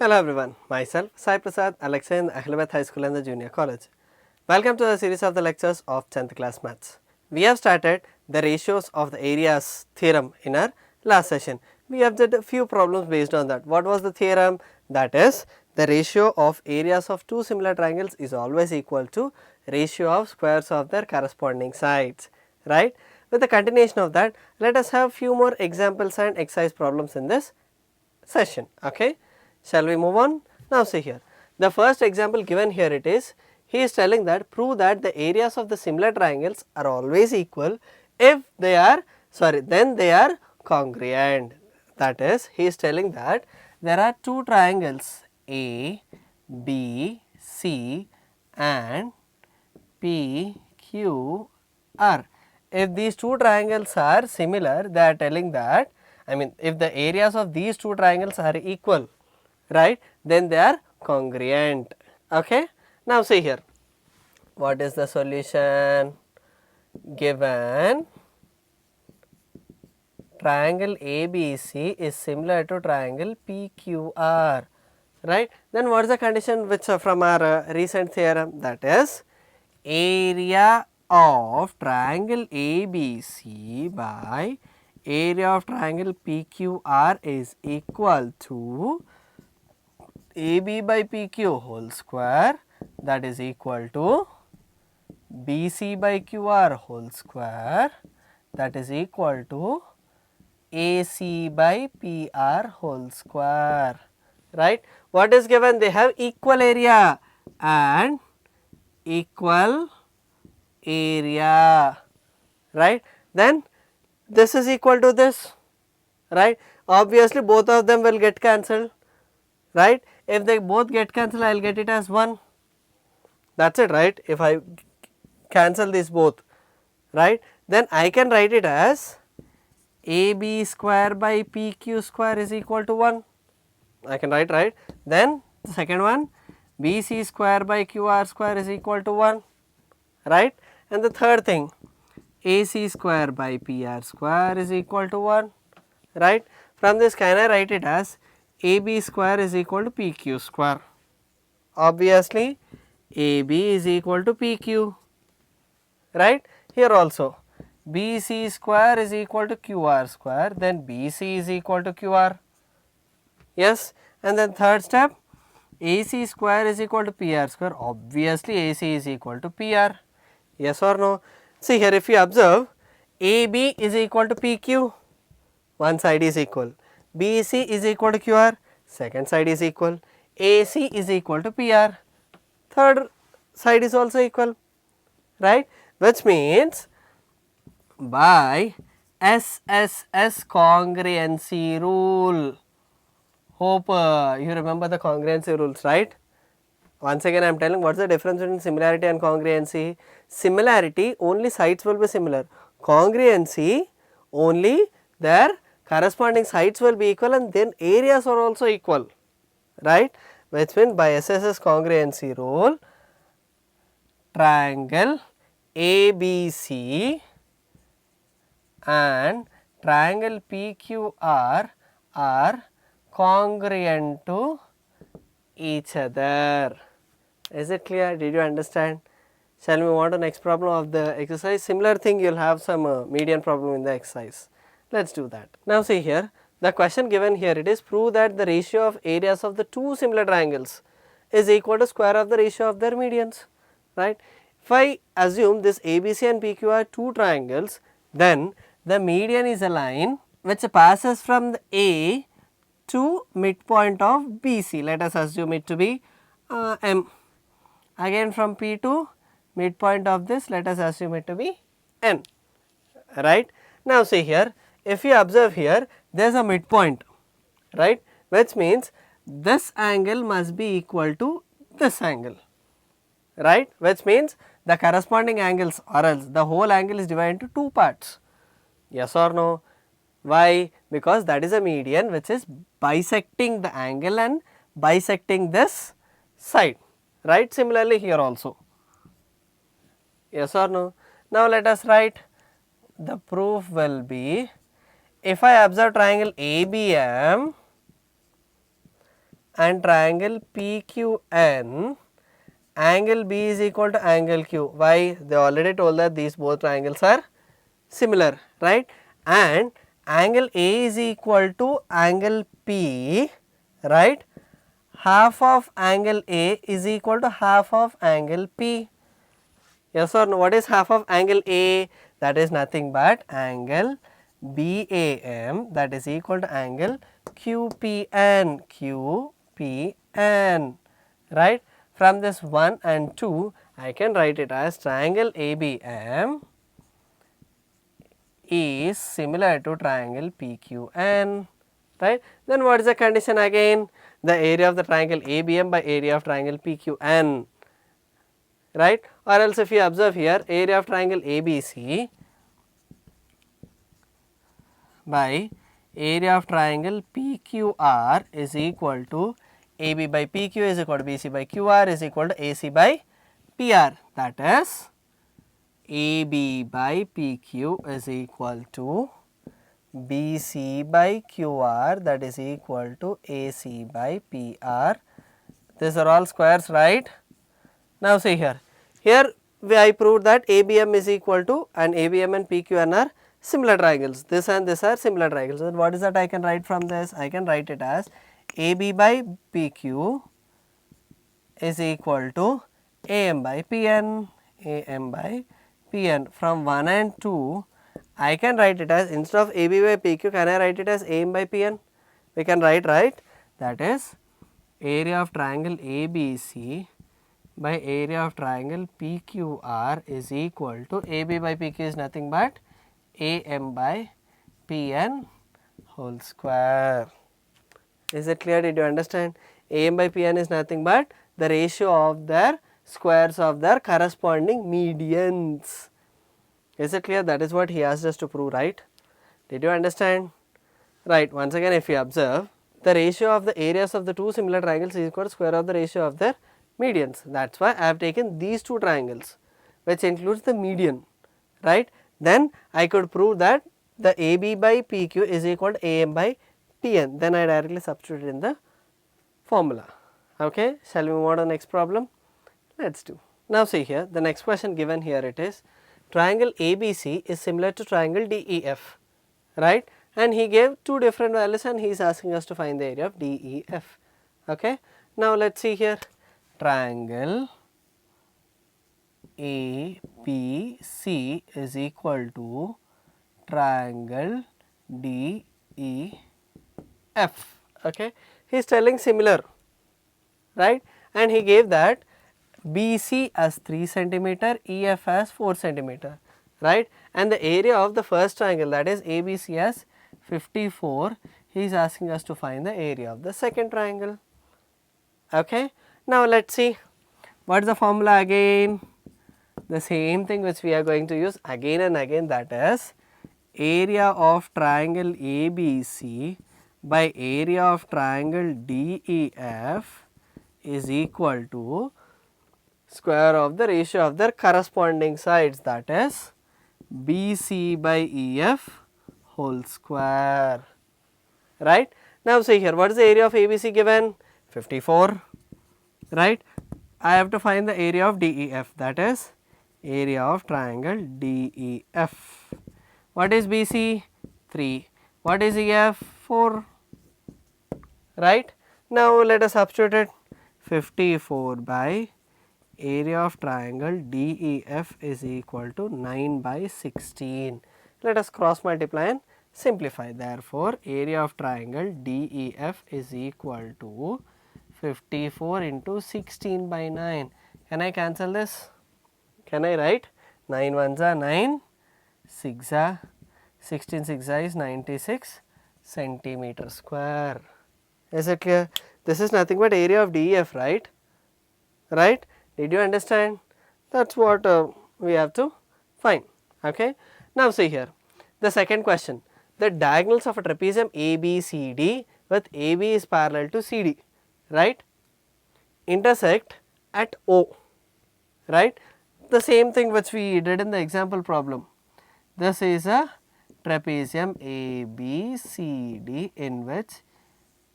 Hello everyone, myself Sai Prasad, a lecturer in Ahilabad High School and the Junior College. Welcome to the series of the lectures of 10th class maths. We have started the ratios of the areas theorem in our last session. We have did a few problems based on that. What was the theorem? That is, the ratio of areas of two similar triangles is always equal to ratio of squares of their corresponding sides, right? With the continuation of that, let us have few more examples and exercise problems in this session. Okay, shall we move on? Now see here, the first example given here it is, he is telling that prove that the areas of the similar triangles are always equal if they are, then they are congruent. That is, he is telling that there are two triangles A, B, C and P, Q, R. If these two triangles are similar, they are telling that, if the areas of these two triangles are equal, right, then they are congruent. Okay. Now see here, what is the solution? Given triangle ABC is similar to triangle PQR, right, then what is the condition which from our recent theorem? That is, area of triangle ABC by area of triangle PQR is equal to AB by PQ whole square, that is equal to BC by QR whole square, that is equal to AC by PR whole square, right. What is given? They have equal area and equal area, right. Then this is equal to this, right. Obviously both of them will get cancelled, right. If they both get cancelled, I will get it as 1. That is it, right. If I cancel these both, right, then I can write it as AB square by PQ square is equal to 1. I can write, right. Then the second one, BC square by QR square is equal to 1, right. And the third thing, AC square by PR square is equal to 1, right. From this, can I write it as AB square is equal to PQ square? Obviously, AB is equal to PQ, right. Here also, BC square is equal to QR square, then BC is equal to QR, yes. And then third step, AC square is equal to PR square, obviously AC is equal to PR, yes or no. See here, if you observe, AB is equal to PQ, one side is equal, BC is equal to QR, second side is equal, AC is equal to PR, third side is also equal, right, which means by SSS congruency rule. Hope you remember the congruency rules, right. Once again I am telling what is the difference between similarity and congruency. Similarity, only sides will be similar. Congruency, only their corresponding sides will be equal and then areas are also equal, right, which means by SSS congruency rule, triangle ABC and triangle PQR are congruent to each other. Is it clear? Did you understand? Shall we move on to next problem of the exercise? Similar thing, you will have some median problem in the exercise. Let us do that. Now see here, the question given here, it is prove that the ratio of areas of the two similar triangles is equal to square of the ratio of their medians, right. If I assume this ABC and PQ are two triangles, then the median is a line which passes from the A to midpoint of BC. Let us assume it to be M. Again from P to midpoint of this, let us assume it to be N, right. Now see here, if you observe here, there is a midpoint, right, which means this angle must be equal to this angle, right, which means the corresponding angles, or else the whole angle is divided into two parts, yes or no. Why? Because that is a median which is bisecting the angle and bisecting this side, right. Similarly here also, yes or no. Now let us write, the proof will be, if I observe triangle ABM and triangle PQN, angle B is equal to angle Q. Why? They already told that these both triangles are similar, right? And angle A is equal to angle P, right? Half of angle A is equal to half of angle P. Yes or no? What is half of angle A? That is nothing but angle BAM, that is equal to angle QPN, QPN, right? From this 1 and 2, I can write it as triangle ABM is similar to triangle PQN, right? Then what is the condition again? The area of the triangle ABM by area of triangle PQN, right? Or else if you observe here, area of triangle ABC by area of triangle PQR is equal to AB by PQ is equal to BC by QR is equal to AC by PR, that is AB by PQ is equal to BC by QR, that is equal to AC by PR. These are all squares, right? Now see here, I proved that ABM is equal to, and ABM and PQN are similar triangles. This and this are similar triangles. Then what is that I can write from this? I can write it as AB by PQ is equal to AM by PN, AM by PN. From 1 and 2, I can write it as, instead of AB by PQ, can I write it as AM by PN? We can write, right? That is area of triangle ABC by area of triangle PQR is equal to, AB by PQ is nothing but AM by PN whole square. Is it clear? Did you understand? AM by PN is nothing but the ratio of their squares of their corresponding medians. Is it clear? That is what he asked us to prove, right? Did you understand? Right. Once again, if you observe, the ratio of the areas of the two similar triangles is equal to square of the ratio of their medians. That is why I have taken these two triangles, which includes the median, right? Then I could prove that the AB by PQ is equal to AM by PN. Then I directly substitute in the formula. Okay. Shall we move on to the next problem? Let us do. Now see here, the next question given here, it is triangle ABC is similar to triangle DEF, right? And he gave two different values and he is asking us to find the area of DEF. Okay. Now let us see here, triangle ABC is equal to triangle DEF. Okay. He is telling similar, right? And he gave that BC as 3 centimeter, EF as 4 centimeter, right? And the area of the first triangle, that is ABC, as 54. He is asking us to find the area of the second triangle. Okay. Now let us see, what is the formula again? The same thing which we are going to use again and again, that is area of triangle ABC by area of triangle DEF is equal to square of the ratio of their corresponding sides, that is BC by EF whole square, right? Now see here, what is the area of ABC given? 54, right? I have to find the area of DEF, that is area of triangle DEF. What is BC? 3. What is EF? 4, right? Now let us substitute it. 54 by area of triangle DEF is equal to 9 by 16. Let us cross multiply and simplify. Therefore, area of triangle DEF is equal to 54 into 16 by 9. Can I cancel this? Can I write 9 ones are 9, 6 are 16, 6 is 96 centimeter square. Is it clear? This is nothing but area of DEF, right? Right? Did you understand? That is what we have to find. Okay. Now see here, the second question, the diagonals of a trapezium ABCD with AB is parallel to CD, right, intersect at O, right? The same thing which we did in the example problem. This is a trapezium ABCD in which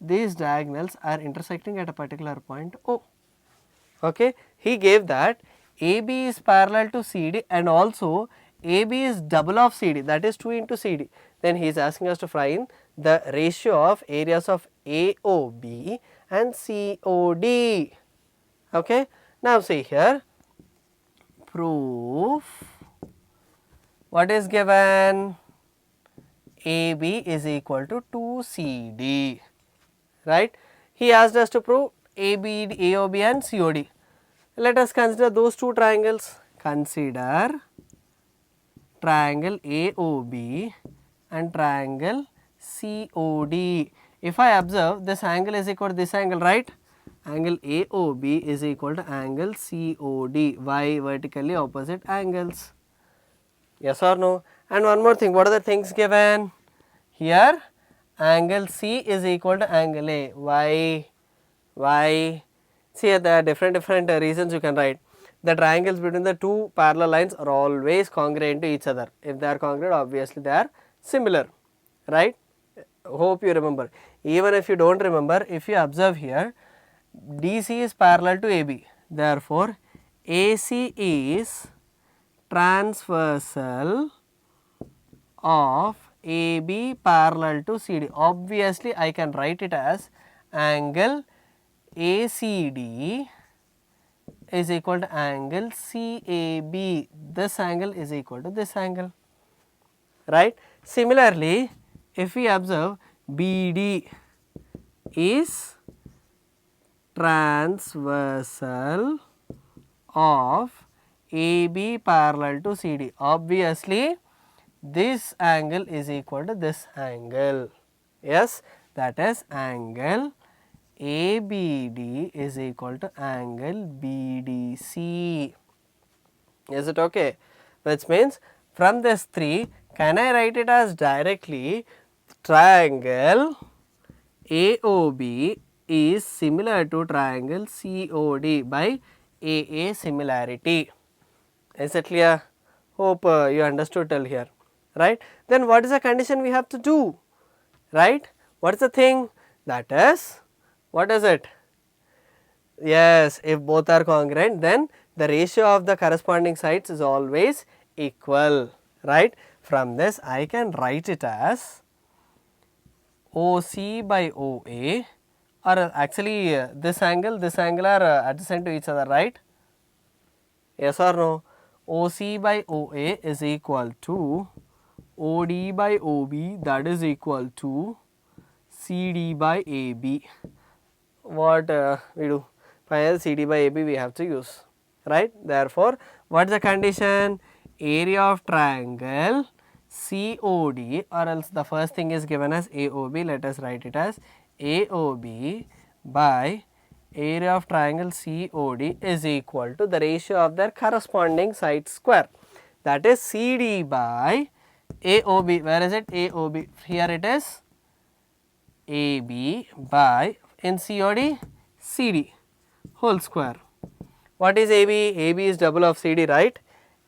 these diagonals are intersecting at a particular point O. Okay. He gave that AB is parallel to CD and also AB is double of CD, that is 2 into CD. Then he is asking us to find the ratio of areas of AOB and COD. Okay. Now see here, proof, what is given? AB is equal to 2CD, right. He asked us to prove AB, AOB and COD. Let us consider those two triangles. Consider triangle AOB and triangle COD. If I observe, this angle is equal to this angle, right? Angle AOB is equal to angle COD. Why? Vertically opposite angles. Yes or no? And one more thing, what are the things given? Here angle C is equal to angle A. Why? Why? See, there are different reasons you can write. The triangles between the two parallel lines are always congruent to each other. If they are congruent, obviously they are similar, right? Hope you remember. Even if you do not remember, if you observe here, DC is parallel to AB. Therefore, AC is transversal of AB parallel to CD. Obviously, I can write it as angle ACD is equal to angle CAB. This angle is equal to this angle, right. Similarly, if we observe BD is transversal of AB parallel to CD. Obviously, this angle is equal to this angle. Yes, that is angle ABD is equal to angle BDC. Is it okay? Which means from this 3, can I write it as directly triangle AOB is similar to triangle COD by AA similarity. Is it clear? Hope you understood till here, right. Then what is the condition we have to do, right? What is the thing? That is, what is it? Yes, if both are congruent, then the ratio of the corresponding sides is always equal, right. From this I can write it as OC by OA, or actually this angle are adjacent to each other, right. Yes or no? OC by OA is equal to OD by OB, that is equal to CD by AB. What we do? Finally, CD by AB we have to use, right. Therefore, what is the condition? Area of triangle COD, or else the first thing is given as AOB. Let us write it as AOB by area of triangle COD is equal to the ratio of their corresponding side square, that is CD by AOB. Where is it? AOB. Here it is AB by, in COD, CD whole square. What is AB? AB is double of CD, right.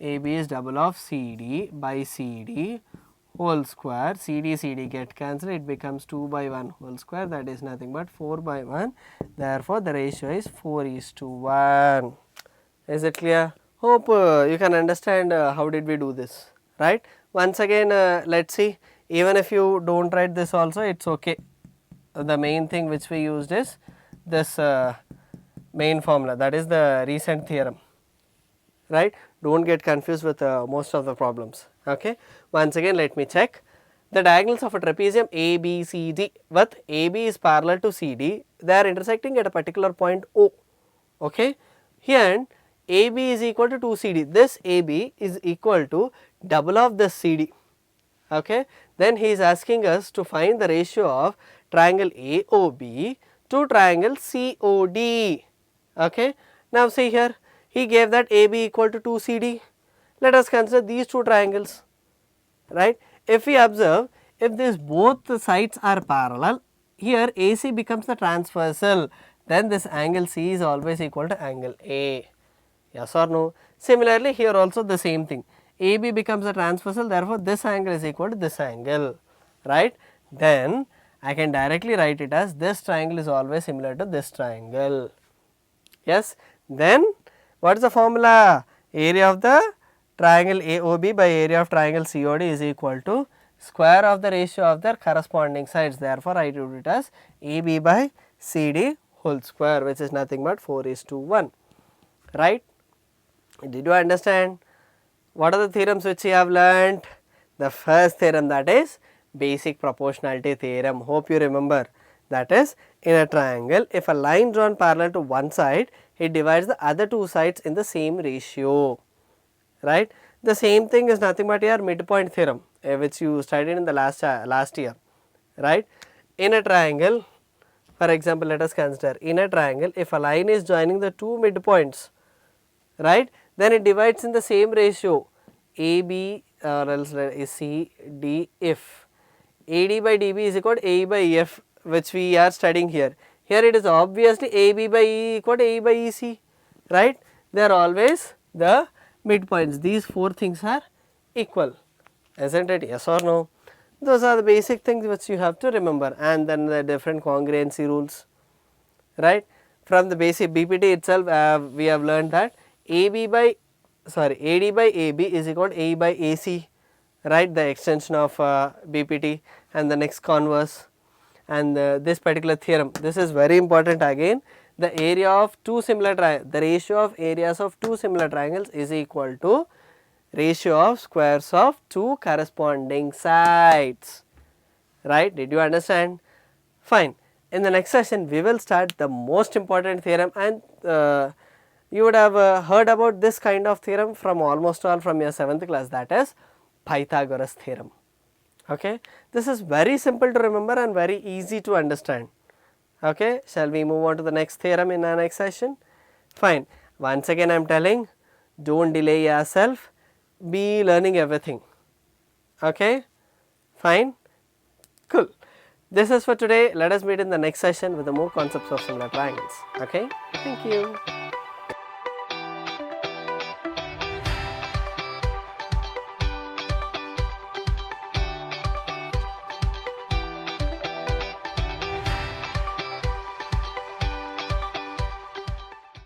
AB is double of CD by CD whole square. CD get cancelled, it becomes 2 by 1 whole square, that is nothing but 4 by 1. Therefore, the ratio is 4:1. Is it clear? Hope you can understand how did we do this, right. Once again, let us see, even if you do not write this also, it is okay. The main thing which we used is this main formula, that is the recent theorem, right. Do not get confused with most of the problems. Okay. Once again, let me check. The diagonals of a trapezium ABCD with AB is parallel to CD, they are intersecting at a particular point O. Okay. Here AB is equal to 2CD, this AB is equal to double of this CD. Okay. Then he is asking us to find the ratio of triangle AOB to triangle COD. Okay. Now see here, he gave that AB equal to 2CD. Let us consider these two triangles, right. If we observe, if these both the sides are parallel, here AC becomes the transversal, then this angle C is always equal to angle A. Yes or no? Similarly, here also the same thing, AB becomes the transversal, therefore this angle is equal to this angle, right. Then I can directly write it as this triangle is always similar to this triangle. Yes, then what is the formula? Area of the triangle AOB by area of triangle COD is equal to square of the ratio of their corresponding sides. Therefore, I wrote it as AB by CD whole square, which is nothing but 4:1, right? Did you understand? What are the theorems which you have learnt? The first theorem, that is basic proportionality theorem. Hope you remember. That is, in a triangle, if a line drawn parallel to one side, it divides the other two sides in the same ratio, right? The same thing is nothing but your midpoint theorem, which you studied in the last year, right? In a triangle, for example, let us consider, in a triangle, if a line is joining the two midpoints, right, then it divides in the same ratio AB or else CD if AD by DB is equal to AE by EF, which we are studying here. Here it is obviously AB by E equal to AE by EC, right? They are always the midpoints. These four things are equal, isn't it? Yes or no? Those are the basic things which you have to remember, and then the different congruency rules, right? From the basic BPT itself, we have learned that AD by AB is equal to AE by AC, right? The extension of BPT, and the next converse, and this particular theorem. This is very important again. The area of two similar the ratio of areas of two similar triangles is equal to ratio of squares of two corresponding sides, right? Did you understand? Fine. In the next session, we will start the most important theorem, and you would have heard about this kind of theorem from almost all from your 7th class, that is Pythagoras theorem. Okay. This is very simple to remember and very easy to understand. Okay. Shall we move on to the next theorem in our next session? Fine. Once again I am telling, don't delay yourself, be learning everything. Okay. Fine. Cool. This is for today. Let us meet in the next session with the more concepts of similar triangles. Okay. Thank you.